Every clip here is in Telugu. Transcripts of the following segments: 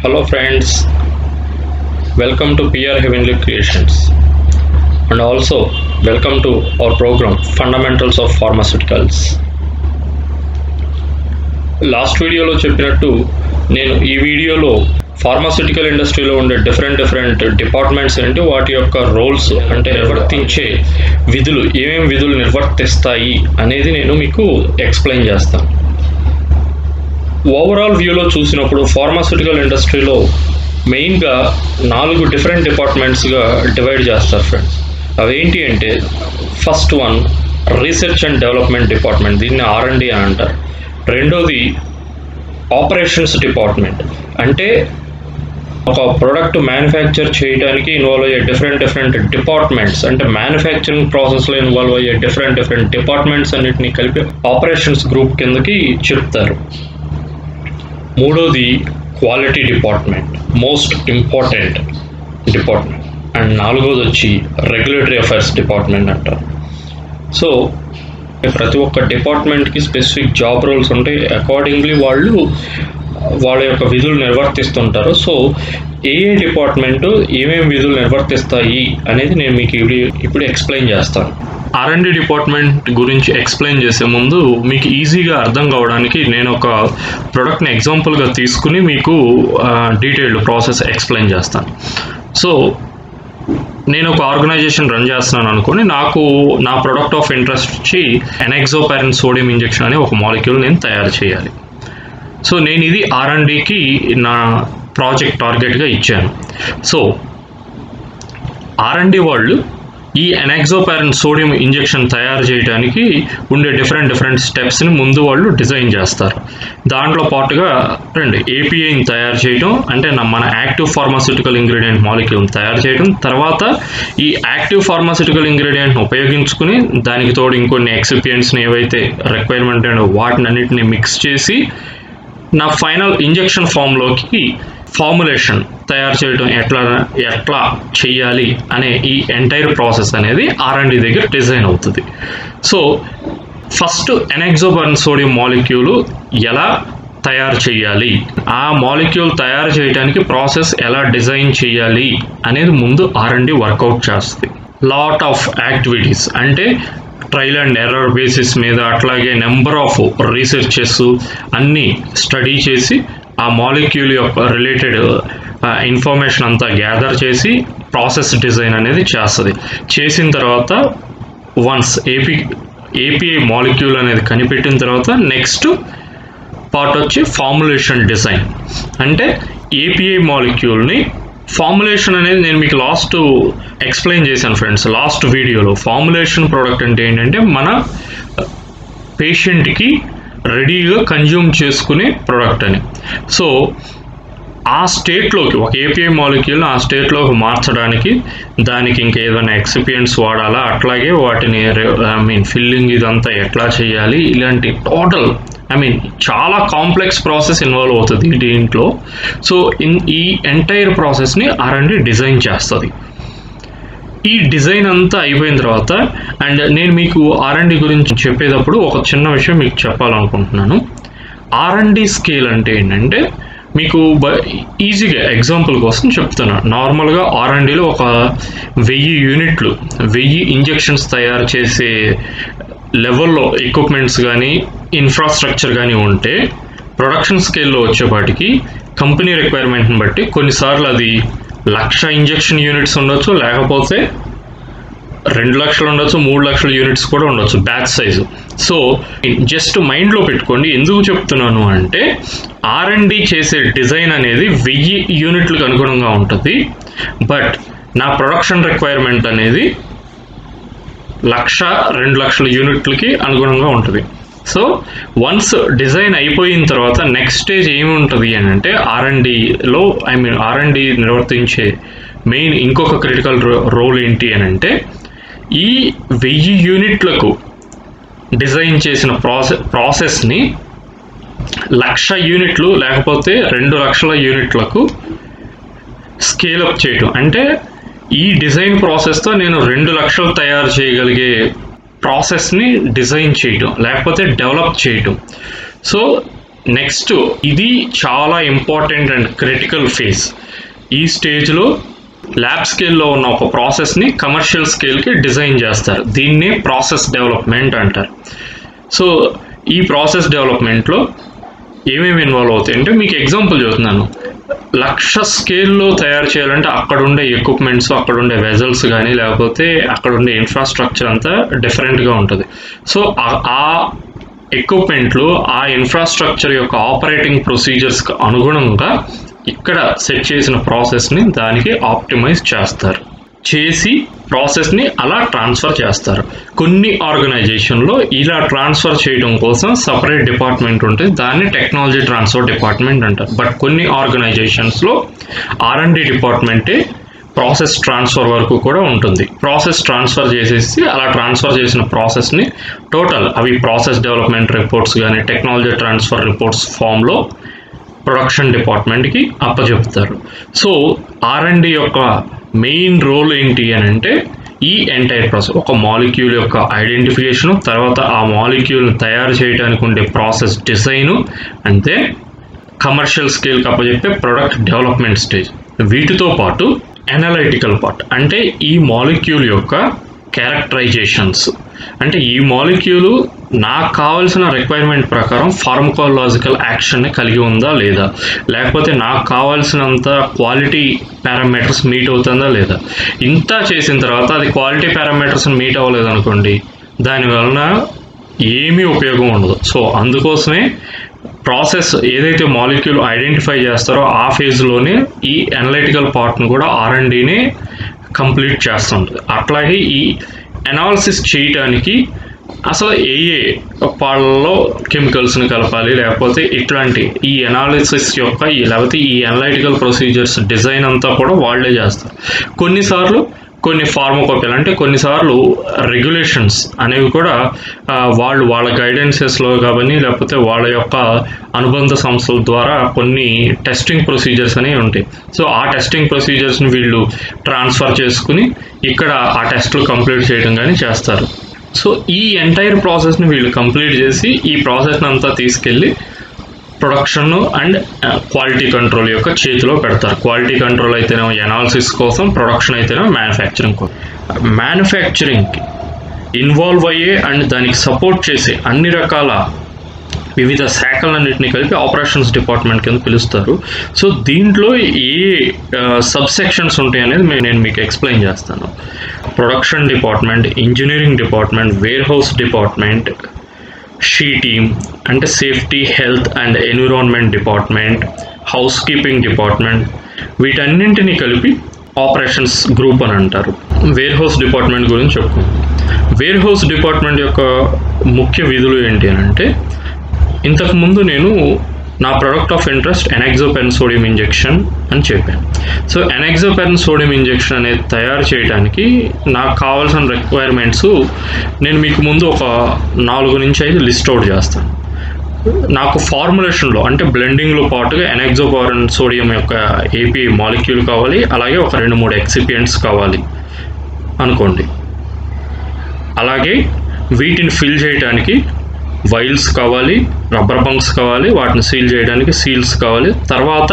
Hello friends, welcome to PR Heavenly Creations and also welcome to our program Fundamentals of Pharmaceuticals. Last వీడియోలో చెప్పినట్టు నేను ఈ వీడియోలో ఫార్మాస్యూటికల్ ఇండస్ట్రీలో ఉండే డిఫరెంట్ డిపార్ట్మెంట్స్ ఏంటి, వాటి యొక్క రోల్స్ అంటే నిర్వర్తించే విధులు ఏమేమి విధులు నిర్వర్తిస్తాయి అనేది నేను మీకు ఎక్స్ప్లెయిన్ చేస్తాను. ఓవరాల్ వ్యూలో చూసినప్పుడు ఫార్మాస్యూటికల్ ఇండస్ట్రీలో మెయిన్గా 4 డిఫరెంట్ డిపార్ట్మెంట్స్గా డివైడ్ చేస్తారు ఫ్రెండ్స్. అవేంటి అంటే first one research and development department, దీన్ని R&D అని అంటారు. రెండోది ఆపరేషన్స్ డిపార్ట్మెంట్, అంటే ఒక ప్రోడక్ట్ మ్యానుఫ్యాక్చర్ చేయడానికి ఇన్వాల్వ్ అయ్యే డిఫరెంట్ డిపార్ట్మెంట్స్, అంటే మ్యానుఫ్యాక్చరింగ్ ప్రాసెస్లో ఇన్వాల్వ్ అయ్యే డిఫరెంట్ డిపార్ట్మెంట్స్ అన్నిటిని కలిపి ఆపరేషన్స్ గ్రూప్ కిందకి చెప్తారు. మూడోది quality department, most important department. And నాలుగోది వచ్చి రెగ్యులేటరీ అఫైర్స్ డిపార్ట్మెంట్ అంటారు. సో ప్రతి ఒక్క డిపార్ట్మెంట్కి స్పెసిఫిక్ జాబ్ రోల్స్ ఉంటాయి, అకార్డింగ్లీ వాళ్ళ యొక్క విధులు నిర్వర్తిస్తుంటారు. సో ఏ డిపార్ట్మెంటు ఏమేమి విధులు నిర్వర్తిస్తాయి అనేది నేను మీకు ఇప్పుడు ఎక్స్ప్లెయిన్ చేస్తాను. R&D డిపార్ట్మెంట్ గురించి ఎక్స్ప్లెయిన్ చేసే ముందు మీకు ఈజీగా అర్థం కావడానికి నేను ఒక ప్రోడక్ట్ని ఎగ్జాంపుల్గా తీసుకుని మీకు డీటెయిల్డ్ ప్రాసెస్ ఎక్స్ప్లెయిన్ చేస్తాను. సో నేను ఒక ఆర్గనైజేషన్ రన్ చేస్తున్నాను అనుకోని, నా ప్రోడక్ట్ ఆఫ్ ఇంట్రెస్ట్ వచ్చి ఎనెక్సోపారిన్ సోడియం ఇంజెక్షన్ అనే ఒక మాలిక్యూల్ నేను తయారు చేయాలి. సో నేను ఇది R&Dకి నా ప్రాజెక్ట్ టార్గెట్గా ఇచ్చాను. సో R&D వాళ్ళు ఈ ఎనెక్సోపారిన్ సోడియం ఇంజెక్షన్ తయారు చేయడానికి ఉండే డిఫరెంట్ స్టెప్స్ని ముందు వాళ్ళు డిజైన్ చేస్తారు. దాంట్లో పాటుగా ఏపీఐని తయారు చేయడం, అంటే మన యాక్టివ్ ఫార్మాస్యూటికల్ ఇంగ్రీడియంట్ మాలిక్యూల్ని తయారు చేయడం, తర్వాత ఈ యాక్టివ్ ఫార్మాస్యూటికల్ ఇంగ్రీడియంట్ని ఉపయోగించుకుని దానికి తోడు ఇంకొన్ని ఎక్సిపియంట్స్ని ఏవైతే రిక్వైర్మెంట్ అండ్ వాటిని అన్నిటిని మిక్స్ చేసి నా ఫైనల్ ఇంజెక్షన్ ఫామ్లోకి ఫార్ములేషన్ తయారు చేయడం ఎట్లా చేయాలి అనే ఈ ఎంటైర్ ప్రాసెస్ అనేది R&D దగ్గర డిజైన్ అవుతుంది. సో ఫస్ట్ ఎనెక్సోపారిన్ సోడియం మాలిక్యూల్ ఎలా తయారు చేయాలి, ఆ మాలిక్యూల్ తయారు చేయడానికి ప్రాసెస్ ఎలా డిజైన్ చేయాలి అనేది ముందు R&D వర్కౌట్ చేస్తుంది. లాట్ ఆఫ్ యాక్టివిటీస్, అంటే ట్రయల్ అండ్ ఎర్రర్ బేసిస్ మీద, అట్లాగే నెంబర్ ఆఫ్ రీసెర్చెస్ అన్నీ స్టడీ చేసి ఆ మాలిక్యూల్ యొక్క రిలేటెడ్ ఇన్ఫర్మేషన్ అంతా గ్యాదర్ చేసి ప్రాసెస్ డిజైన్ అనేది చేస్తుంది. చేసిన తర్వాత వన్స్ ఏపీఐ మాలిక్యూల్ అనేది కనిపెట్టిన తర్వాత నెక్స్ట్ పార్ట్ వచ్చి ఫార్ములేషన్ డిజైన్. అంటే ఏపీఐ మాలిక్యూల్ని ఫార్ములేషన్ అనేది నేను మీకు లాస్ట్ ఎక్స్ప్లెయిన్ చేశాను ఫ్రెండ్స్ లాస్ట్ వీడియోలో. ఫార్ములేషన్ ప్రోడక్ట్ అంటే ఏంటంటే మన పేషెంట్కి రెడీగా కన్జ్యూమ్ చేసుకునే ప్రోడక్ట్ అని. సో ఆ స్టేట్లోకి ఒక ఏపీఐ మాలిక్యూల్ని ఆ స్టేట్లోకి మార్చడానికి దానికి ఇంకేదైనా ఎక్సిపియంట్స్ వాడాలా, అట్లాగే వాటిని ఫిల్లింగ్ ఇదంతా ఎట్లా చేయాలి, ఇలాంటి టోటల్ చాలా కాంప్లెక్స్ ప్రాసెస్ ఇన్వాల్వ్ అవుతుంది దీంట్లో. సో ఈ ఎంటైర్ ప్రాసెస్ని R&D డిజైన్ చేస్తుంది. ఈ డిజైన్ అంతా అయిపోయిన తర్వాత, అండ్ నేను మీకు R&D గురించి చెప్పేటప్పుడు ఒక చిన్న విషయం మీకు చెప్పాలనుకుంటున్నాను. R&D స్కేల్ అంటే ఏంటంటే, మీకు ఈజీగా ఎగ్జాంపుల్ కోసం చెప్తున్నాను. నార్మల్గా R&Dలో ఒక 1000 ఇంజెక్షన్స్ తయారు చేసే లెవెల్లో ఎక్విప్మెంట్స్ కానీ ఇన్ఫ్రాస్ట్రక్చర్ కానీ ఉంటే, ప్రొడక్షన్ స్కేల్లో వచ్చేపాటికి కంపెనీ రిక్వైర్మెంట్ని బట్టి కొన్నిసార్లు అది 1,00,000 ఇంజెక్షన్ యూనిట్స్ ఉండొచ్చు, లేకపోతే 2,00,000 ఉండొచ్చు, 3,00,000 యూనిట్స్ కూడా ఉండొచ్చు బ్యాచ్ సైజు. సో జస్ట్ మైండ్లో పెట్టుకోండి. ఎందుకు చెప్తున్నాను అంటే, R&D చేసే డిజైన్ అనేది 1000 యూనిట్లకు అనుగుణంగా ఉంటుంది, బట్ నా ప్రొడక్షన్ రిక్వైర్మెంట్ అనేది 1,00,000-2,00,000 యూనిట్లకి అనుగుణంగా ఉంటుంది. సో వన్స్ డిజైన్ అయిపోయిన తర్వాత నెక్స్ట్ స్టేజ్ ఏముంటుంది అని అంటే, R&Dలో R&D నిర్వర్తించే మెయిన్ ఇంకొక క్రిటికల్ రోల్ ఏంటి అని అంటే, ఈ 1000 యూనిట్లకు డిజైన్ చేసిన ప్రాసెస్ని 1,00,000 యూనిట్లు లేకపోతే 2,00,000 యూనిట్లకు స్కేలప్ చేయటం. అంటే ఈ డిజైన్ ప్రాసెస్తో నేను 2,00,000 తయారు చేయగలిగే ప్రాసెస్ని డిజైన్ చేయటం లేకపోతే డెవలప్ చేయటం. సో నెక్స్ట్ ఇది చాలా ఇంపార్టెంట్ అండ్ క్రిటికల్ ఫేజ్. ఈ స్టేజ్లో ల్యాబ్ స్కేల్లో ఉన్న ఒక ప్రాసెస్ని కమర్షియల్ స్కేల్కి డిజైన్ చేస్తారు. దీన్నే ప్రాసెస్ డెవలప్మెంట్ అంటారు. సో ఈ ప్రాసెస్ డెవలప్మెంట్లో ఏమేమి ఇన్వాల్వ్ అవుతాయి అంటే, మీకు ఎగ్జాంపుల్ చెబుతున్నాను. 1,00,000 స్కేల్లో తయారు చేయాలంటే అక్కడ ఉండే ఎక్విప్మెంట్స్, అక్కడ ఉండే వెజల్స్ కానీ లేకపోతే అక్కడ ఉండే ఇన్ఫ్రాస్ట్రక్చర్ అంతా డిఫరెంట్గా ఉంటుంది. సో ఆ ఎక్విప్మెంట్లు, ఆ ఇన్ఫ్రాస్ట్రక్చర్ యొక్క ఆపరేటింగ్ ప్రొసీజర్స్కి అనుగుణంగా ఇక్కడ సెట్ చేసిన ప్రాసెస్ని దానికి ఆప్టిమైజ్ చేసి ప్రాసెస్ని అలా ట్రాన్స్ఫర్ చేస్తారు. కొన్ని ఆర్గనైజేషన్లో ఇలా ట్రాన్స్ఫర్ చేయడం కోసం సపరేట్ డిపార్ట్మెంట్ ఉంటుంది, దాన్ని టెక్నాలజీ ట్రాన్స్ఫర్ డిపార్ట్మెంట్ అంటారు. బట్ కొన్ని ఆర్గనైజేషన్స్లో R&D డిపార్ట్మెంటే ప్రాసెస్ ట్రాన్స్ఫర్ వరకు కూడా ఉంటుంది. ప్రాసెస్ ట్రాన్స్ఫర్ చేసేసి అలా ట్రాన్స్ఫర్ చేసిన ప్రాసెస్ని టోటల్ అవి ప్రాసెస్ డెవలప్మెంట్ రిపోర్ట్స్ కానీ టెక్నాలజీ ట్రాన్స్ఫర్ రిపోర్ట్స్ ఫామ్లో ప్రొడక్షన్ డిపార్ట్మెంట్కి అప్పచెప్తారు. సో R&D యొక్క మెయిన్ రోల్ ఏంటి అని అంటే, ఈ ఎంటైర్ ప్రాసెస్ ఒక మాలిక్యూల్ యొక్క ఐడెంటిఫికేషను, తర్వాత ఆ మాలిక్యూల్ని తయారు చేయడానికి ఉండే ప్రాసెస్ డిజైను, అంతే కమర్షియల్ స్కేల్కి అప్పచెప్పే ప్రొడక్ట్ డెవలప్మెంట్ స్టేజ్. వీటితో పాటు అనలైటికల్ పార్ట్ అంటే ఈ మాలిక్యూల్ యొక్క క్యారెక్టరైజేషన్స్, అంటే ఈ మాలిక్యూల్ నాకు కావాల్సిన రిక్వైర్మెంట్ ప్రకారం ఫార్మకాలజికల్ యాక్షన్ని కలిగి ఉందా లేదా, లేకపోతే నాకు కావాల్సినంత క్వాలిటీ పారామీటర్స్ మీట్ అవుతుందా లేదా. ఇంత చేసిన తర్వాత అది క్వాలిటీ పారామీటర్స్ని మీట్ అవ్వలేదు అనుకోండి, దానివలన ఏమీ ఉపయోగం ఉండదు. సో అందుకోసమే ప్రాసెస్ ఏదైతే మాలిక్యూల్ ఐడెంటిఫై చేస్తారో ఆ ఫేజ్లోనే ఈ అనలైటికల్ పార్ట్ను కూడా R&Dని కంప్లీట్ చేస్తుంటుంది. అట్లాగే ఈ అనాలిసిస్ చేయడానికి అసలు ఏ పాళ్ళలో కెమికల్స్ని కలపాలి, లేకపోతే ఇట్లాంటి ఈ అనాలిసిస్ యొక్క లేకపోతే ఈ అనలైటికల్ ప్రొసీజర్స్ డిజైన్ అంతా కూడా వాళ్ళే చేస్తారు. కొన్నిసార్లు కొన్ని ఫార్మకోపియల్ అంటే కొన్నిసార్లు రెగ్యులేషన్స్ అనేవి కూడా వాళ్ళ గైడెన్సెస్లో కానీ లేకపోతే వాళ్ళ యొక్క అనుబంధ సంస్థల ద్వారా కొన్ని టెస్టింగ్ ప్రొసీజర్స్ అనేవి ఉంటాయి. సో ఆ టెస్టింగ్ ప్రొసీజర్స్ని వీళ్ళు ట్రాన్స్ఫర్ చేసుకుని ఇక్కడ ఆ టెస్టులు కంప్లీట్ చేయడం కానీ చేస్తారు. సో ఈ ఎంటైర్ ప్రాసెస్ని వీళ్ళు కంప్లీట్ చేసి ఈ ప్రాసెస్ని అంతా తీసుకెళ్ళి ప్రొడక్షన్ అండ్ క్వాలిటీ కంట్రోల్ యొక్క చేతిలో పెడతారు. క్వాలిటీ కంట్రోల్ అయితేనే ఎనాలిసిస్ కోసం, ప్రొడక్షన్ అయితేనే మ్యానుఫ్యాక్చరింగ్ కోసం. మ్యానుఫ్యాక్చరింగ్కి ఇన్వాల్వ్ అయ్యే అండ్ దానికి సపోర్ట్ చేసే అన్ని రకాల వివిధ శాఖలన్నింటినీ కలిపి ఆపరేషన్స్ డిపార్ట్మెంట్ కింద పిలుస్తారు. సో దీంట్లో ఏ సబ్సెక్షన్స్ ఉంటాయి అనేది నేను మీకు ఎక్స్ప్లెయిన్ చేస్తాను. Production department, engineering department, warehouse department, SHE team అంటే safety, health and environment department, housekeeping department, వీటన్నింటినీ కలిపి ఆపరేషన్స్ గ్రూప్ అని అంటారు. వేర్ హౌస్ డిపార్ట్మెంట్ గురించి చెప్పుకుందాం. వేర్ హౌస్ డిపార్ట్మెంట్ యొక్క ముఖ్య విధులు ఏంటి అని అంటే, ఇంతకుముందు నేను నా product of interest enoxaparin sodium injection అని చెప్పాను. సో ఎనాక్సోపెరిన్ సోడియం ఇంజెక్షన్ అనేది తయారు చేయడానికి నాకు కావాల్సిన రిక్వైర్మెంట్స్ నేను మీకు ముందు ఒక 4 నుంచి 5 లిస్ట్ అవుట్ చేస్తాను. నాకు ఫార్ములేషన్లో అంటే బ్లెండింగ్లో పాటుగా ఎనాక్సోపెరిన్ సోడియం యొక్క ఏపీ మాలిక్యూల్ కావాలి, అలాగే ఒక 2-3 ఎక్సిపియంట్స్ కావాలి అనుకోండి. అలాగే వీటిని ఫిల్ చేయడానికి వైల్స్ కావాలి, రబ్బర్ బంక్స్ కావాలి, వాటిని సీల్ చేయడానికి సీల్స్ కావాలి. తర్వాత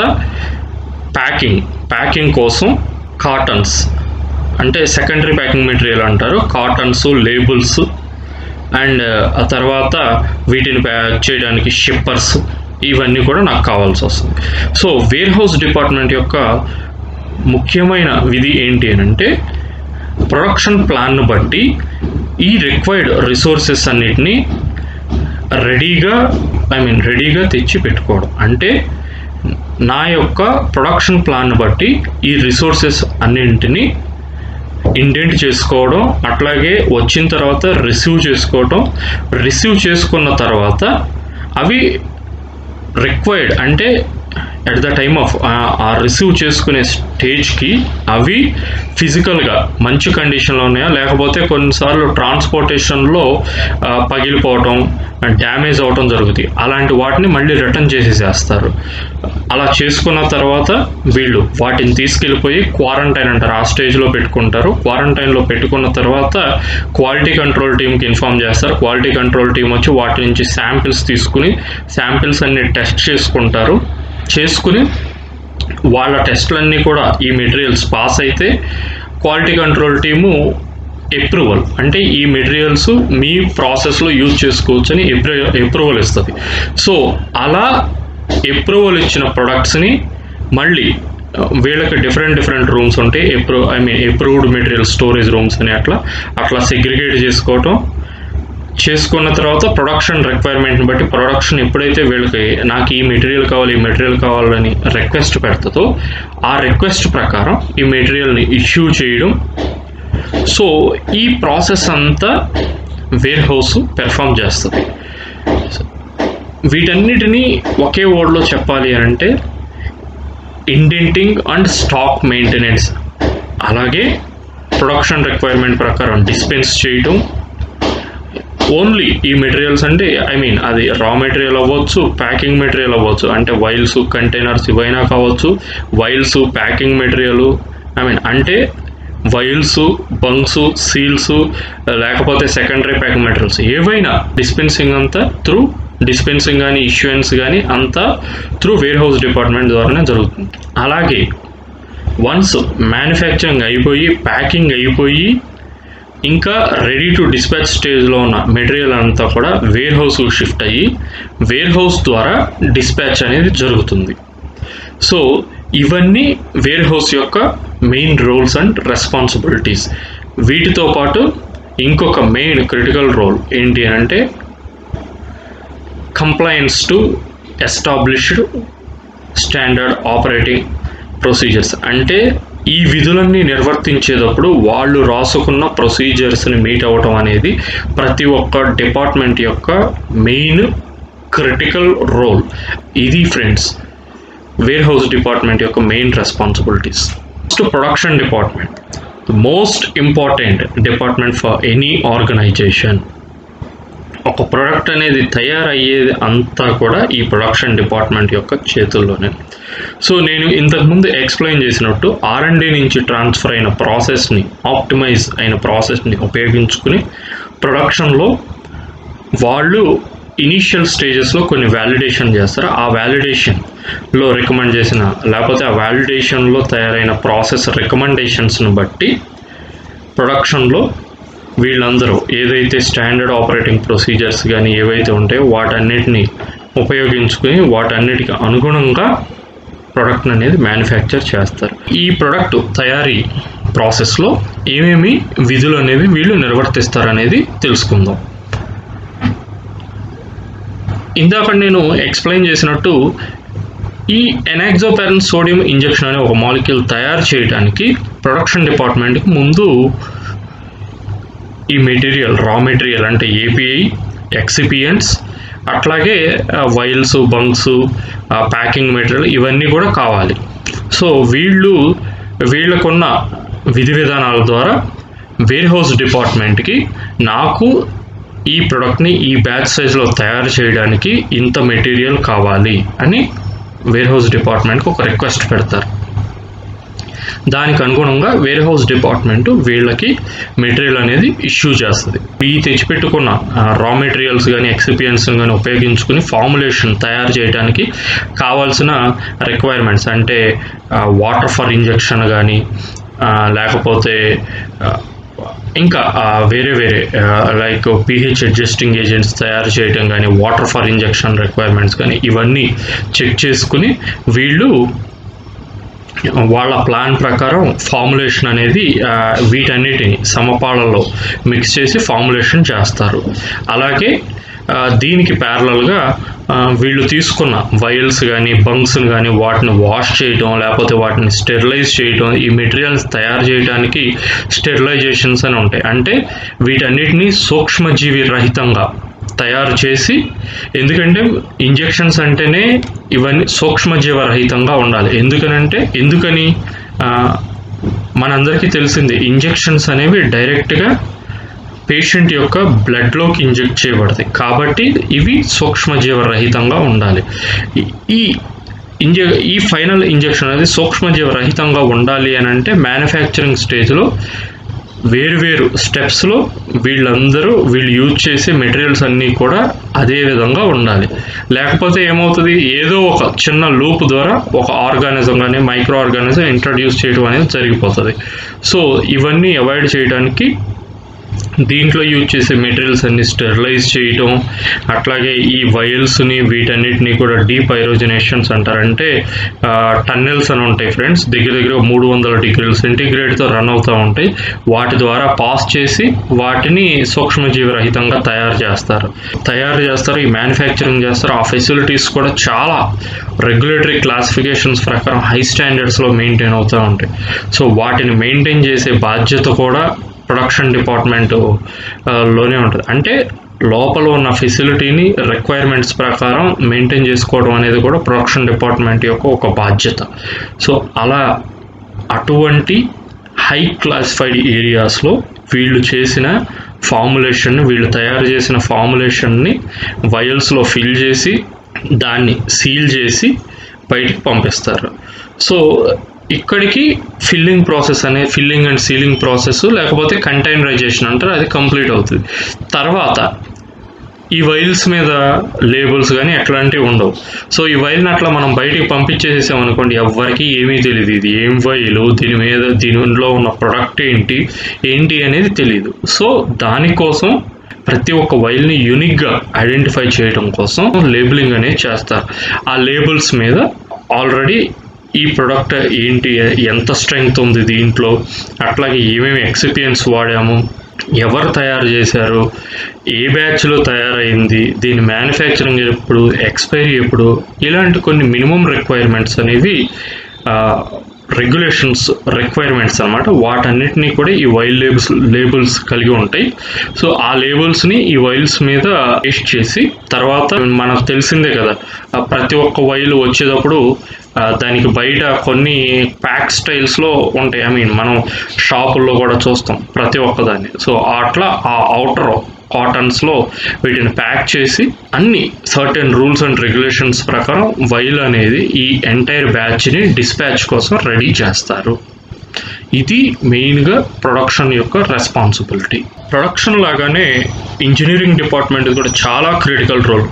ప్యాకింగ్ కోసం కాటన్స్ అంటే సెకండరీ ప్యాకింగ్ మెటీరియల్ అంటారు, కాటన్స్, లేబుల్స్ అండ్ ఆ తర్వాత వీటిని ప్యాక్ చేయడానికి షిప్పర్స్, ఇవన్నీ కూడా నాకు కావాల్సి వస్తుంది. సో వేర్ హౌస్ డిపార్ట్మెంట్ యొక్క ముఖ్యమైన విధి ఏంటి అని అంటే, ప్రొడక్షన్ ప్లాన్ను బట్టి ఈ రిక్వైర్డ్ రిసోర్సెస్ అన్నిటినీ రెడీగా తెచ్చి పెట్టుకోవడం. అంటే నా యొక్క ప్రొడక్షన్ ప్లాన్ బట్టి ఈ రిసోర్సెస్ అన్నింటినీ ఇండెంట్ చేసుకోవడం, అట్లాగే వచ్చిన తర్వాత రిసీవ్ చేసుకున్న తర్వాత అవి రిక్వైర్డ్ అంటే ఎట్ ద టైమ్ ఆఫ్ ఆ రిసీవ్ చేసుకునే స్టేజ్కి అవి ఫిజికల్గా మంచి కండిషన్లో ఉన్నాయా, లేకపోతే కొన్నిసార్లు ట్రాన్స్పోర్టేషన్లో పగిలిపోవటం, డ్యామేజ్ అవటం జరుగుతుంది. అలాంటి వాటిని మళ్ళీ రిటర్న్ చేసేసేస్తారు. అలా చేసుకున్న తర్వాత వీళ్ళు వాటిని తీసుకెళ్ళిపోయి క్వారంటైన్ అంటారు, ఆ స్టేజ్లో పెట్టుకుంటారు. క్వారంటైన్లో పెట్టుకున్న తర్వాత క్వాలిటీ కంట్రోల్ టీమ్కి ఇన్ఫామ్ చేస్తారు. క్వాలిటీ కంట్రోల్ టీం వచ్చి వాటి నుంచి శాంపిల్స్ తీసుకుని శాంపిల్స్ అన్ని టెస్ట్ చేసుకుని వాళ్ళ టెస్ట్లన్నీ కూడా ఈ మెటీరియల్స్ పాస్ అయితే క్వాలిటీ కంట్రోల్ టీము అప్రూవల్, అంటే ఈ మెటీరియల్స్ మీ ప్రాసెస్లో యూజ్ చేసుకోవచ్చు అని అప్రూవల్ ఇస్తుంది. సో అలా అప్రూవల్ ఇచ్చిన ప్రొడక్ట్స్ని మళ్ళీ వీళ్ళకి డిఫరెంట్ రూమ్స్ ఉంటాయి. అప్రూవ్డ్ మెటీరియల్ స్టోరేజ్ రూమ్స్ అని అట్లా సెగ్రిగేట్ చేసుకున్న తర్వాత ప్రొడక్షన్ రిక్వైర్మెంట్ని బట్టి ప్రొడక్షన్ ఎప్పుడైతే వీళ్ళకి నాకు ఈ మెటీరియల్ కావాలని రిక్వెస్ట్ పెడుతుందో ఆ రిక్వెస్ట్ ప్రకారం ఈ మెటీరియల్ని ఇష్యూ చేయడం. సో ఈ ప్రాసెస్ అంతా వేర్ హౌస్ పెర్ఫామ్ చేస్తుంది. వీటన్నిటినీ ఒకే వర్డ్లో చెప్పాలి అంటే ఇండెంటింగ్ అండ్ స్టాక్ మెయింటెనెన్స్, అలాగే ప్రొడక్షన్ రిక్వైర్మెంట్ ప్రకారం డిస్పెన్స్ చేయటం. ఓన్లీ ఈ మెటీరియల్స్ అంటే అది రా మెటీరియల్ అవ్వచ్చు, ప్యాకింగ్ మెటీరియల్ అవ్వచ్చు, అంటే వైల్స్, కంటైనర్స్ ఇవైనా కావచ్చు. వైల్స్, ప్యాకింగ్ మెటీరియల్, అంటే వైల్స్, బంక్స్, సీల్స్, లేకపోతే సెకండరీ ప్యాకింగ్ మెటీరియల్స్ ఏవైనా డిస్పెన్సింగ్ అంతా త్రూ డిస్పెన్సింగ్ కానీ ఇష్యూయన్స్ కానీ అంతా త్రూ వేర్ హౌస్ డిపార్ట్మెంట్ ద్వారానే జరుగుతుంది. అలాగే వన్స్ మ్యానుఫ్యాక్చరింగ్ అయిపోయి ప్యాకింగ్ అయిపోయి ఇంకా రెడీ టు డిస్పాచ్ స్టేజ్లో ఉన్న మెటీరియల్ అంతా కూడా వేర్ హౌస్ షిఫ్ట్ అయ్యి వేర్ హౌస్ ద్వారా డిస్పాచ్ అనేది జరుగుతుంది. సో ఇవన్నీ వేర్ హౌస్ యొక్క మెయిన్ రోల్స్ అండ్ రెస్పాన్సిబిలిటీస్. వీటితో పాటు ఇంకొక మెయిన్ క్రిటికల్ రోల్ ఏంటి అంటే compliance to established standard operating procedures. అంటే ఈ విధులన్నీ నిర్వర్తించేటప్పుడు వాళ్ళు రాసుకున్న ప్రొసీజర్స్ని మీట్ అవ్వటం అనేది ప్రతి ఒక్క డిపార్ట్మెంట్ యొక్క మెయిన్ క్రిటికల్ రోల్. ఇది ఫ్రెండ్స్ వేర్ హౌస్ డిపార్ట్మెంట్ యొక్క main responsibilities. Next production department, the most important department for any organization. ఒక ప్రోడక్ట్ అనేది తయారయ్యేది అంతా కూడా ఈ ప్రొడక్షన్ డిపార్ట్మెంట్ యొక్క చేతుల్లోనే. సో నేను ఇంతకుముందు ఎక్స్ప్లెయిన్ చేసినట్టు R&D నుంచి ట్రాన్స్ఫర్ అయిన ప్రాసెస్ని, ఆప్టిమైజ్ అయిన ప్రాసెస్ని ఉపయోగించుకుని ప్రొడక్షన్లో వాళ్ళు ఇనీషియల్ స్టేజెస్లో కొన్ని వ్యాలిడేషన్ చేస్తారు. ఆ వ్యాలిడేషన్లో రికమెండ్ చేసిన లేకపోతే ఆ వ్యాలిడేషన్లో తయారైన ప్రాసెస్ రికమెండేషన్స్ని బట్టి ప్రొడక్షన్లో వీళ్ళందరూ ఏదైతే స్టాండర్డ్ ఆపరేటింగ్ ప్రొసీజర్స్ కానీ ఏవైతే ఉంటాయో వాటన్నిటిని ఉపయోగించుకుని వాటన్నిటికి అనుగుణంగా ప్రోడక్ట్ అనేది మ్యానుఫ్యాక్చర్ చేస్తారు. ఈ ప్రోడక్ట్ తయారీ ప్రాసెస్లో ఏమేమి విధులు అనేవి వీళ్ళు నిర్వర్తిస్తారనేది తెలుసుకుందాం. ఇందాక నేను ఎక్స్ప్లెయిన్ చేసినట్టు ఈ ఎనాక్సోపారిన్ సోడియం ఇంజెక్షన్ అనే ఒక మాలిక్యూల్ తయారు చేయడానికి ప్రొడక్షన్ డిపార్ట్మెంట్కి ముందు ఈ మెటీరియల్, రా మెటీరియల్ అంటే API, ఎక్సిపియంట్స్, అట్లాగే వైల్స్, బంక్స్, ప్యాకింగ్ మెటీరియల్ ఇవన్నీ కూడా కావాలి. సో వీళ్ళకున్న విధి విధానాల ద్వారా వేర్ హౌస్ డిపార్ట్మెంట్కి నాకు ఈ ప్రోడక్ట్ని ఈ బ్యాచ్ సైజ్లో తయారు చేయడానికి ఇంత మెటీరియల్ కావాలి అని వేర్ హౌస్ డిపార్ట్మెంట్కి ఒక రిక్వెస్ట్ పెడతారు. దానికి అనుగుణంగా వేర్ హౌస్ డిపార్ట్మెంట్ వీళ్ళకి మెటీరియల్ అనేది ఇష్యూ చేస్తుంది. ఈ తెచ్చిపెట్టుకున్న రా మెటీరియల్స్ కానీ ఎక్సిపియన్స్ కానీ ఉపయోగించుకుని ఫార్ములేషన్ తయారు చేయడానికి కావాల్సిన రిక్వైర్మెంట్స్ అంటే వాటర్ ఫర్ ఇంజెక్షన్ కానీ లేకపోతే ఇంకా వేరే లైక్ pH అడ్జస్టింగ్ ఏజెంట్స్ తయారు చేయడం కానీ వాటర్ ఫర్ ఇంజెక్షన్ రిక్వైర్మెంట్స్ కానీ ఇవన్నీ చెక్ చేసుకుని వీళ్ళు వాళ్ళ ప్లాన్ ప్రకారం ఫార్ములేషన్ అనేది వీటన్నిటిని సమపాళల్లో మిక్స్ చేసి ఫార్ములేషన్ చేస్తారు. అలాగే దీనికి ప్యారలల్గా వీళ్ళు తీసుకున్న వైల్స్ కానీ బంక్స్ని కానీ వాటిని వాష్ చేయడం లేకపోతే వాటిని స్టెరిలైజ్ చేయడం, ఈ మెటీరియల్స్ తయారు చేయడానికి స్టెరిలైజేషన్స్ అని ఉంటాయి. అంటే వీటన్నిటిని సూక్ష్మజీవి రహితంగా తయారు చేసి, ఎందుకంటే ఇంజెక్షన్స్ అంటేనే ఇవన్నీ సూక్ష్మజీవరహితంగా ఉండాలి. ఎందుకని మనందరికీ తెలిసింది ఇంజెక్షన్స్ అనేవి డైరెక్ట్గా పేషెంట్ యొక్క బ్లడ్లోకి ఇంజెక్ట్ చేయబడతాయి. కాబట్టి ఇవి సూక్ష్మజీవరహితంగా ఉండాలి. ఈ ఫైనల్ ఇంజెక్షన్ అనేది సూక్ష్మజీవరహితంగా ఉండాలి అని అంటే మ్యానుఫ్యాక్చరింగ్ స్టేజ్లో వేరు స్టెప్స్లో వీళ్ళు యూజ్ చేసే మెటీరియల్స్ అన్నీ కూడా అదే విధంగా ఉండాలి. లేకపోతే ఏమవుతుంది, ఏదో ఒక చిన్న లూప్ ద్వారా ఒక ఆర్గానిజం కానీ మైక్రో ఆర్గానిజం ఇంట్రడ్యూస్ చేయడం అనేది జరిగిపోతుంది. సో ఇవన్నీ అవాయిడ్ చేయడానికి దీంట్లో యూజ్ చేసే మెటీరియల్స్ అన్ని స్టెరిలైజ్ చేయటం, అట్లాగే ఈ వైల్స్ని వీటన్నిటిని కూడా డీపైరోజనేషన్స్ అంటారు. అంటే టన్నెల్స్ అని ఉంటాయి ఫ్రెండ్స్, దగ్గర 300 డిగ్రీల సెంటీగ్రేడ్తో రన్ అవుతూ ఉంటాయి. వాటి ద్వారా పాస్ చేసి వాటిని సూక్ష్మజీవరహితంగా తయారు చేస్తారు. ఈ మ్యానుఫ్యాక్చరింగ్ చేస్తారు. ఆ ఫెసిలిటీస్ కూడా చాలా రెగ్యులేటరీ క్లాసిఫికేషన్స్ ప్రకారం హై స్టాండర్డ్స్లో మెయింటైన్ అవుతూ ఉంటాయి. సో వాటిని మెయింటైన్ చేసే బాధ్యత కూడా ప్రొడక్షన్ డిపార్ట్మెంట్ లోనే ఉంటుంది. అంటే లోపల ఉన్న ఫెసిలిటీని రిక్వైర్మెంట్స్ ప్రకారం మెయింటైన్ చేసుకోవడం అనేది కూడా ప్రొడక్షన్ డిపార్ట్మెంట్ యొక్క ఒక బాధ్యత. సో అటువంటి హై క్లాసిఫైడ్ ఏరియాస్లో వీళ్ళు తయారు చేసిన ఫార్ములేషన్ని వైల్స్లో ఫిల్ చేసి దాన్ని సీల్ చేసి బయటికి పంపిస్తారు. సో ఇక్కడికి ఫిల్లింగ్ అండ్ సీలింగ్ ప్రాసెస్ లేకపోతే కంటైనరైజేషన్ అంటారు, అది కంప్లీట్ అవుతుంది. తర్వాత ఈ వైల్స్ మీద లేబుల్స్ కానీ ఎట్లాంటివి ఉండవు. సో ఈ వైల్ని అట్లా మనం బయటికి పంపించేసామనుకోండి, ఎవ్వరికి ఏమీ తెలియదు ఇది ఏం వైలు, దీనిలో ఉన్న ప్రొడక్ట్ ఏంటి అనేది తెలియదు. సో దానికోసం ప్రతి ఒక్క వైల్ని యూనిక్గా ఐడెంటిఫై చేయడం కోసం లేబులింగ్ అనేది చేస్తారు. ఆ లేబుల్స్ మీద ఆల్రెడీ ఈ ప్రొడక్ట్ ఏంటి, ఎంత స్ట్రెంగ్త్ ఉంది దీంట్లో, అట్లాగే ఏమేమి ఎక్సిపియన్స్ వాడాము, ఎవరు తయారు చేశారు, ఏ బ్యాచ్లో తయారైంది, దీని మ్యానుఫ్యాక్చరింగ్ ఎప్పుడు, ఎక్స్పైరీ ఎప్పుడు, ఇలాంటి కొన్ని మినిమం రిక్వైర్మెంట్స్ అనేవి రిక్వైర్మెంట్స్ అనమాట. వాటన్నిటినీ కూడా ఈ వైల్ లేబుల్స్ కలిగి ఉంటాయి. సో ఆ లేబుల్స్ని ఈ వైల్స్ మీద పేస్ట్ చేసి, తర్వాత మనకు తెలిసిందే కదా, ప్రతి ఒక్క వైల్ వచ్చేటప్పుడు దానికి బయట కొన్ని ప్యాక్ స్టైల్స్లో ఉంటాయి. మనం షాపుల్లో కూడా చూస్తాం ప్రతి ఒక్కదాన్ని. సో అట్లా ఆ అవుటర్ కాటన్స్లో వీటిని ప్యాక్ చేసి అన్ని సర్టెన్ రూల్స్ అండ్ రెగ్యులేషన్స్ ప్రకారం వైల్ అనేది ఈ ఎంటైర్ బ్యాచ్ని డిస్పాచ్ కోసం రెడీ చేస్తారు. ఇది మెయిన్గా ప్రొడక్షన్ యొక్క రెస్పాన్సిబిలిటీ. ప్రొడక్షన్ లాగానే ఇంజనీరింగ్ డిపార్ట్మెంట్ కూడా చాలా క్రిటికల్ రోల్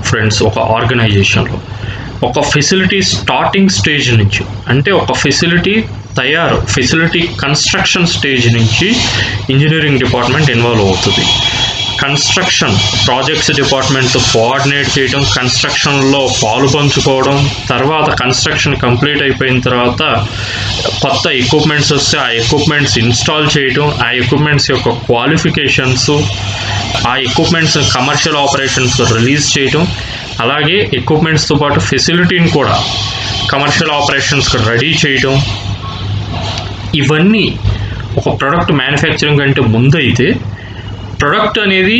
ఫ్రెండ్స్. ఒక ఆర్గనైజేషన్లో ఒక ఫెసిలిటీ స్టార్టింగ్ స్టేజ్ నుంచి, అంటే ఒక ఫెసిలిటీ కన్స్ట్రక్షన్ స్టేజ్ నుంచి ఇంజనీరింగ్ డిపార్ట్మెంట్ ఇన్వాల్వ్ అవుతుంది. కన్స్ట్రక్షన్ ప్రాజెక్ట్స్ డిపార్ట్మెంట్తో కోఆర్డినేట్ చేయడం, కన్స్ట్రక్షన్లో పాలు పంచుకోవడం, తర్వాత కన్స్ట్రక్షన్ కంప్లీట్ అయిపోయిన తర్వాత కొత్త ఎక్విప్మెంట్స్ వస్తే ఆ ఎక్విప్మెంట్స్ ఇన్స్టాల్ చేయడం, ఆ ఎక్విప్మెంట్స్ యొక్క క్వాలిఫికేషన్స్, ఆ ఎక్విప్మెంట్స్ కమర్షియల్ ఆపరేషన్స్ రిలీజ్ చేయడం, అలాగే ఎక్విప్మెంట్స్తో పాటు ఫెసిలిటీని కూడా కమర్షియల్ ఆపరేషన్స్కి రెడీ చేయడం, ఇవన్నీ ఒక ప్రోడక్ట్ మ్యానుఫ్యాక్చరింగ్ కంటే ముందు అయితే ప్రొడక్ట్ అనేది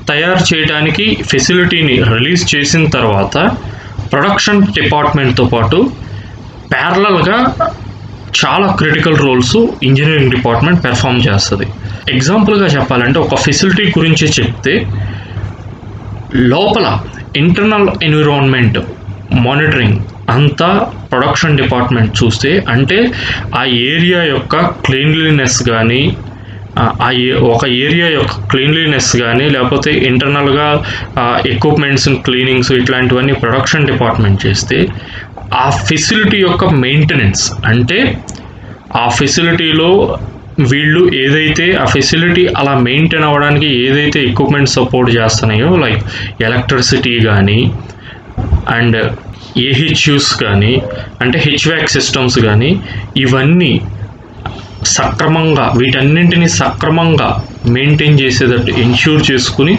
తయారు చేయడానికి ఫెసిలిటీని రిలీజ్ చేసిన తర్వాత ప్రొడక్షన్ డిపార్ట్మెంట్తో పాటు ప్యారలల్గా చాలా critical roles engineering department perform చేస్తుంది. ఎగ్జాంపుల్గా చెప్పాలంటే ఒక ఫెసిలిటీ గురించి చెప్తే, లోపల ఇంటర్నల్ ఎన్విరాన్మెంట్ మానిటరింగ్ అంతా ప్రొడక్షన్ డిపార్ట్మెంట్ చూస్తే, అంటే ఆ ఏరియా యొక్క క్లీన్లీనెస్ కానీ, ఒక ఏరియా యొక్క క్లీన్లీనెస్ కానీ, లేకపోతే ఇంటర్నల్గా ఎక్విప్మెంట్స్ క్లీనింగ్స్ ఇట్లాంటివన్నీ ప్రొడక్షన్ డిపార్ట్మెంట్ చేస్తే, ఆ ఫెసిలిటీ యొక్క మెయింటెనెన్స్, అంటే ఆ ఫెసిలిటీలో వీళ్ళు ఏదైతే ఆ ఫెసిలిటీ అలా మెయింటైన్ అవ్వడానికి ఏదైతే ఎక్విప్మెంట్ సపోర్ట్ చేస్తున్నాయో, లైక్ ఎలక్ట్రిసిటీ కానీ అండ్ ఏహెచ్యూస్ కానీ, అంటే హెచ్వాక్ సిస్టమ్స్ కానీ, ఇవన్నీ వీటన్నింటినీ సక్రమంగా మెయింటైన్ చేసేటట్టు ఎన్ష్యూర్ చేసుకుని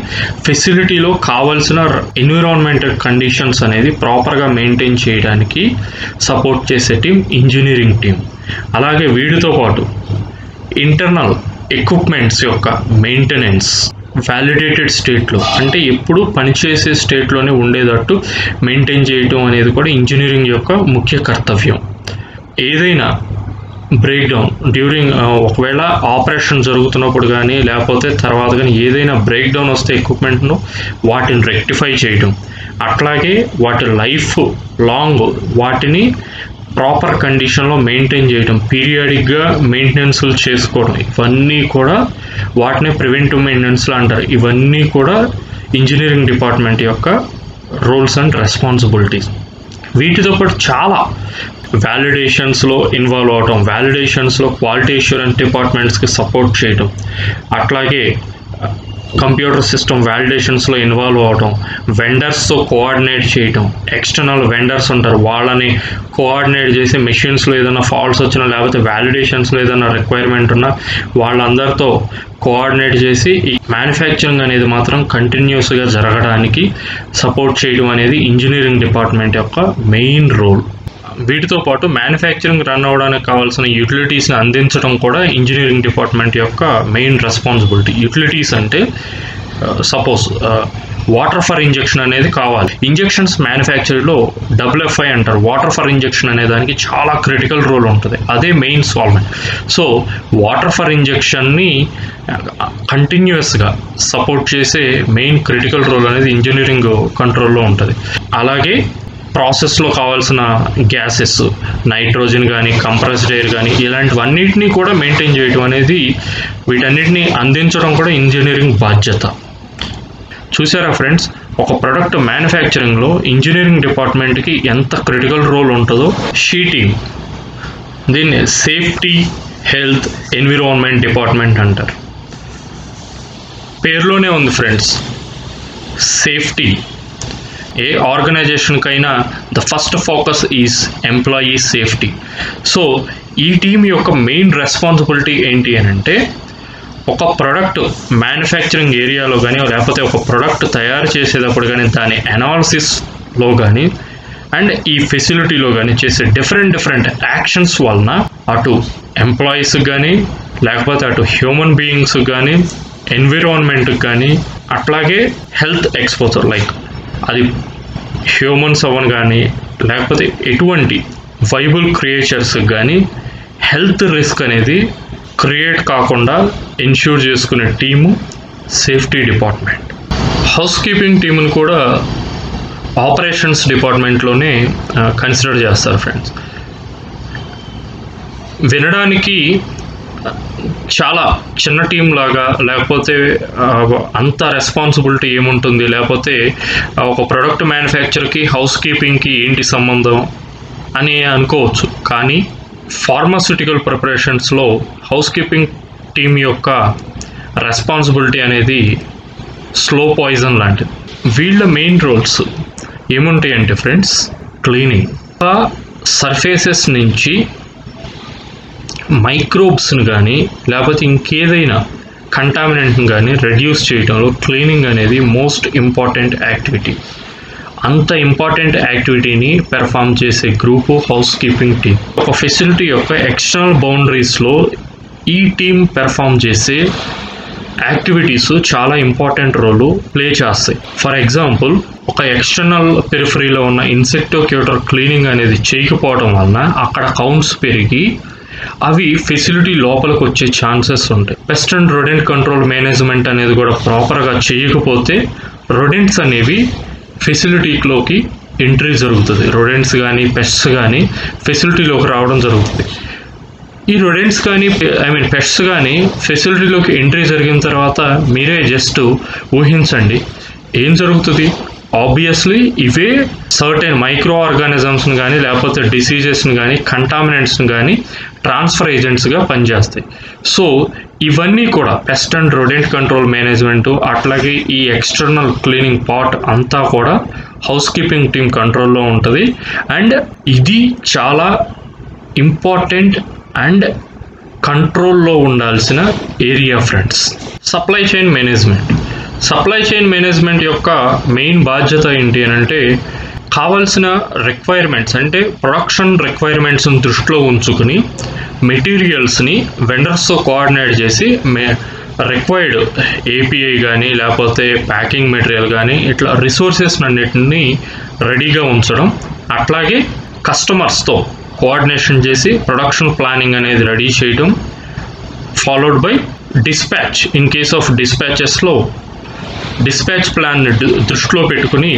ఫెసిలిటీలో కావాల్సిన ఎన్విరాన్మెంటల్ కండిషన్స్ అనేది ప్రాపర్గా మెయింటైన్ చేయడానికి సపోర్ట్ చేసే టీం ఇంజనీరింగ్ టీం. అలాగే వీటితో పాటు ఇంటర్నల్ ఎక్విప్మెంట్స్ యొక్క మెయింటెనెన్స్ వ్యాలిడేటెడ్ స్టేట్లో, అంటే ఎప్పుడు పనిచేసే స్టేట్లోనే ఉండేటట్టు మెయింటైన్ చేయటం అనేది కూడా ఇంజనీరింగ్ యొక్క ముఖ్య కర్తవ్యం. ఏదైనా బ్రేక్ డౌన్ డ్యూరింగ్ ఒకవేళ ఆపరేషన్ జరుగుతున్నప్పుడు కానీ లేకపోతే తర్వాత కానీ ఏదైనా బ్రేక్ డౌన్ వస్తే ఎక్విప్మెంట్ను వాటిని రెక్టిఫై చేయడం, అట్లాగే వాటి లైఫ్ లాంగ్ వాటిని ప్రాపర్ కండిషన్లో మెయింటైన్ చేయడం, పీరియాడిక్గా మెయింటెనెన్స్లు చేసుకోవడం, ఇవన్నీ కూడా వాటిని ప్రివెంటివ్ మెయింటెనెన్స్లు అంటారు. ఇవన్నీ కూడా ఇంజనీరింగ్ డిపార్ట్మెంట్ యొక్క రోల్స్ అండ్ రెస్పాన్సిబిలిటీస్. వీటితో పాటు చాలా వ్యాలిడేషన్స్లో ఇన్వాల్వ్ అవటం, వ్యాలిడేషన్స్లో క్వాలిటీ అష్యూరెన్స్ డిపార్ట్మెంట్స్కి సపోర్ట్ చేయడం, అట్లాగే కంప్యూటర్ సిస్టమ్ వ్యాలిడేషన్స్లో ఇన్వాల్వ్ అవటం, వెండర్స్తో కోఆర్డినేట్ చేయటం, ఎక్స్టర్నల్ వెండర్స్ ఉంటారు వాళ్ళని కోఆర్డినేట్ చేసి మెషిన్స్లో ఏదైనా ఫాల్ట్స్ వచ్చినా లేకపోతే వ్యాలిడేషన్స్లో ఏదైనా రిక్వైర్మెంట్ ఉన్నా వాళ్ళందరితో కోఆర్డినేట్ చేసి ఈ మ్యానుఫ్యాక్చరింగ్ అనేది మాత్రం కంటిన్యూస్గా జరగడానికి సపోర్ట్ చేయడం అనేది ఇంజనీరింగ్ డిపార్ట్మెంట్ యొక్క మెయిన్ రోల్. వీటితో పాటు మ్యానుఫ్యాక్చరింగ్ రన్ అవ్వడానికి కావాల్సిన యూటిలిటీస్ని అందించడం కూడా ఇంజనీరింగ్ డిపార్ట్మెంట్ యొక్క మెయిన్ రెస్పాన్సిబిలిటీ. యూటిలిటీస్ అంటే సపోజ్ వాటర్ ఫర్ ఇంజెక్షన్ అనేది కావాలి. ఇంజెక్షన్స్ మ్యానుఫ్యాక్చరింగ్లో WFI అంటారు. వాటర్ ఫర్ ఇంజెక్షన్ అనే దానికి చాలా క్రిటికల్ రోల్ ఉంటుంది, అదే main solvent. So water for ఇంజెక్షన్ని కంటిన్యూస్గా సపోర్ట్ చేసే మెయిన్ క్రిటికల్ రోల్ అనేది ఇంజనీరింగ్ కంట్రోల్లో ఉంటుంది. అలాగే ప్రాసెస్లో కావాల్సిన గ్యాసెస్, నైట్రోజన్ కానీ కంప్రెస్డ్ ఎయిర్ కానీ ఇలాంటివన్నిటినీ కూడా మెయింటైన్ చేయడం అనేది, వీటన్నిటిని అందించడం కూడా ఇంజనీరింగ్ బాధ్యత. చూసారా ఫ్రెండ్స్, ఒక ప్రొడక్ట్ మ్యానుఫ్యాక్చరింగ్లో ఇంజనీరింగ్ డిపార్ట్మెంట్కి ఎంత క్రిటికల్ రోల్ ఉంటుందో. షీటింగ్, దీన్ని సేఫ్టీ, హెల్త్, ఎన్విరాన్మెంట్ డిపార్ట్మెంట్ అంటారు. పేరులోనే ఉంది ఫ్రెండ్స్, సేఫ్టీ. ఏ ఆర్గనైజేషన్కైనా the first focus is employee safety. So ఈ టీం యొక్క మెయిన్ రెస్పాన్సిబిలిటీ ఏంటి అని అంటే, ఒక ప్రోడక్ట్ మ్యానుఫ్యాక్చరింగ్ ఏరియాలో కానీ లేకపోతే ఒక ప్రోడక్ట్ తయారు చేసేటప్పుడు కానీ దాని అనాలిసిస్లో కానీ అండ్ ఈ ఫెసిలిటీలో కానీ చేసే డిఫరెంట్ యాక్షన్స్ వలన అటు ఎంప్లాయీస్కి కానీ లేకపోతే అటు హ్యూమన్ బీయింగ్స్కి కానీ ఎన్విరాన్మెంట్కి కానీ అట్లాగే హెల్త్ ఎక్స్పోజర్ లైక్ అది హ్యూమన్స్ అవ్వను కానీ లేకపోతే ఎటువంటి వైబుల్ క్రియేచర్స్కి కానీ హెల్త్ రిస్క్ అనేది క్రియేట్ కాకుండా ఎన్ష్యూర్ చేసుకునే team safety department. Housekeeping టీమును కూడా ఆపరేషన్స్ డిపార్ట్మెంట్లోనే కన్సిడర్ చేస్తారు ఫ్రెండ్స్. వినడానికి చాలా చిన్న టీం లాగా లేకపోతే అంత రెస్పాన్సిబిలిటీ ఏముంటుంది, లేకపోతే ఒక ప్రొడక్ట్ మ్యానుఫ్యాక్చర్కి హౌస్ కీపింగ్కి ఏంటి సంబంధం అని అనుకోవచ్చు. కానీ ఫార్మాస్యూటికల్ ప్రిపరేషన్స్లో హౌస్ కీపింగ్ టీం యొక్క రెస్పాన్సిబిలిటీ అనేది స్లో పాయిజన్ లాంటిది. వీళ్ళ మెయిన్ రోల్స్ ఏముంటాయంటే ఫ్రెండ్స్, క్లీనింగ్, సర్ఫేసెస్ నుంచి మైక్రోబ్స్ని కానీ లేకపోతే ఇంకేదైనా కంటామినెంట్ని కానీ రెడ్యూస్ చేయడంలో క్లీనింగ్ అనేది మోస్ట్ ఇంపార్టెంట్ యాక్టివిటీ. అంత ఇంపార్టెంట్ యాక్టివిటీని పెర్ఫామ్ చేసే గ్రూపు హౌస్ కీపింగ్ టీం. ఒక ఫెసిలిటీ యొక్క ఎక్స్టర్నల్ బౌండరీస్లో ఈ టీం పెర్ఫామ్ చేసే యాక్టివిటీస్ చాలా ఇంపార్టెంట్ రోల్ ప్లే చేస్తాయి. ఫర్ ఎగ్జాంపుల్, ఒక ఎక్స్టర్నల్ పెరిఫరీలో ఉన్న ఇన్సెక్టోక్యూటర్ క్లీనింగ్ అనేది చేయకపోవడం వలన అక్కడ కౌంట్స్ పెరిగి అవి ఫెసిలిటీ లోపలికి వచ్చే ఛాన్సెస్ ఉంటాయి. పెస్ట్ అండ్ రొడెంట్ కంట్రోల్ మేనేజ్మెంట్ అనేది కూడా ప్రాపర్గా చేయకపోతే రొడెంట్స్ అనేవి ఫెసిలిటీలోకి ఎంట్రీ జరుగుతుంది. రొడెంట్స్ కానీ పెస్ట్స్ కానీ ఫెసిలిటీలోకి రావడం జరుగుతుంది. ఈ రొడెంట్స్ కానీ పెస్ట్స్ కానీ ఫెసిలిటీలోకి ఎంట్రీ జరిగిన తర్వాత మీరే జస్ట్ ఊహించండి ఏం జరుగుతుంది. ఆబ్వియస్లీ ఇవే సర్టెన్ మైక్రో ఆర్గానిజమ్స్ని కానీ లేకపోతే డిసీజెస్ని కానీ కంటామినెంట్స్ని కానీ ట్రాన్స్ఫర్ ఏజెంట్స్గా పనిచేస్తాయి. సో ఇవన్నీ కూడా పెస్ట్ అండ్ రొడెంట్ కంట్రోల్ మేనేజ్మెంటు అట్లాగే ఈ ఎక్స్టర్నల్ క్లీనింగ్ పార్ట్ అంతా కూడా హౌస్ కీపింగ్ టీమ్ కంట్రోల్లో ఉంటుంది. అండ్ ఇది చాలా ఇంపార్టెంట్ అండ్ కంట్రోల్లో ఉండాల్సిన area friends. Supply chain management. Supply chain management యొక్క మెయిన్ బాధ్యత ఏంటి అని అంటే, కావాల్సిన రిక్వైర్మెంట్స్ అంటే ప్రొడక్షన్ రిక్వైర్మెంట్స్ని దృష్టిలో ఉంచుకుని మెటీరియల్స్ని వెండర్స్తో కోఆర్డినేట్ చేసి రిక్వైర్డ్ ఏపీఐ కానీ లేకపోతే ప్యాకింగ్ మెటీరియల్ కానీ ఇట్లా రిసోర్సెస్ అన్నిటిని రెడీగా ఉంచడం, అట్లాగే కస్టమర్స్తో కోఆర్డినేషన్ చేసి ప్రొడక్షన్ ప్లానింగ్ అనేది రెడీ చేయడం, followed by dispatch. In case of డిస్పాచెస్లో డిస్పాచ్ ప్లాన్ని దృష్టిలో పెట్టుకుని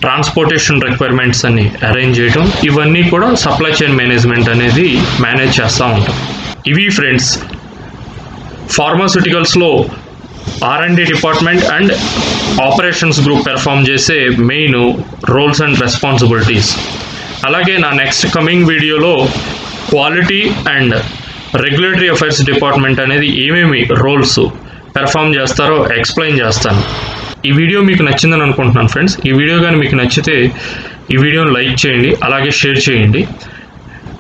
ట్రాన్స్పోర్టేషన్ రిక్వైర్మెంట్స్ అన్ని అరేంజ్ చేయడం, ఇవన్నీ కూడా సప్లై చైన్ మేనేజ్మెంట్ అనేది మేనేజ్ చేస్తూ ఉంటాం. ఇవి ఫ్రెండ్స్ ఫార్మాస్యూటికల్స్లో R&D department and operations group perform చేసే మెయిన్ రోల్స్ అండ్ రెస్పాన్సిబిలిటీస్. అలాగే నా నెక్స్ట్ కమింగ్ వీడియోలో quality and regulatory affairs department అనేది ఏమేమి రోల్స్ పెర్ఫామ్ చేస్తారో ఎక్స్ప్లెయిన్ చేస్తాను. ఈ వీడియో మీకు నచ్చిందని అనుకుంటున్నాను ఫ్రెండ్స్. ఈ వీడియో కానీ మీకు నచ్చితే ఈ వీడియోని లైక్ చేయండి, అలాగే షేర్ చేయండి.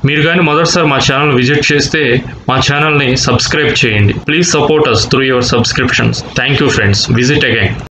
మీరు కానీ మొదటిసారి మా ఛానల్ విజిట్ చేస్తే మా ఛానల్ని సబ్స్క్రైబ్ చేయండి. Please support us through your subscriptions. Thank you friends. Visit again.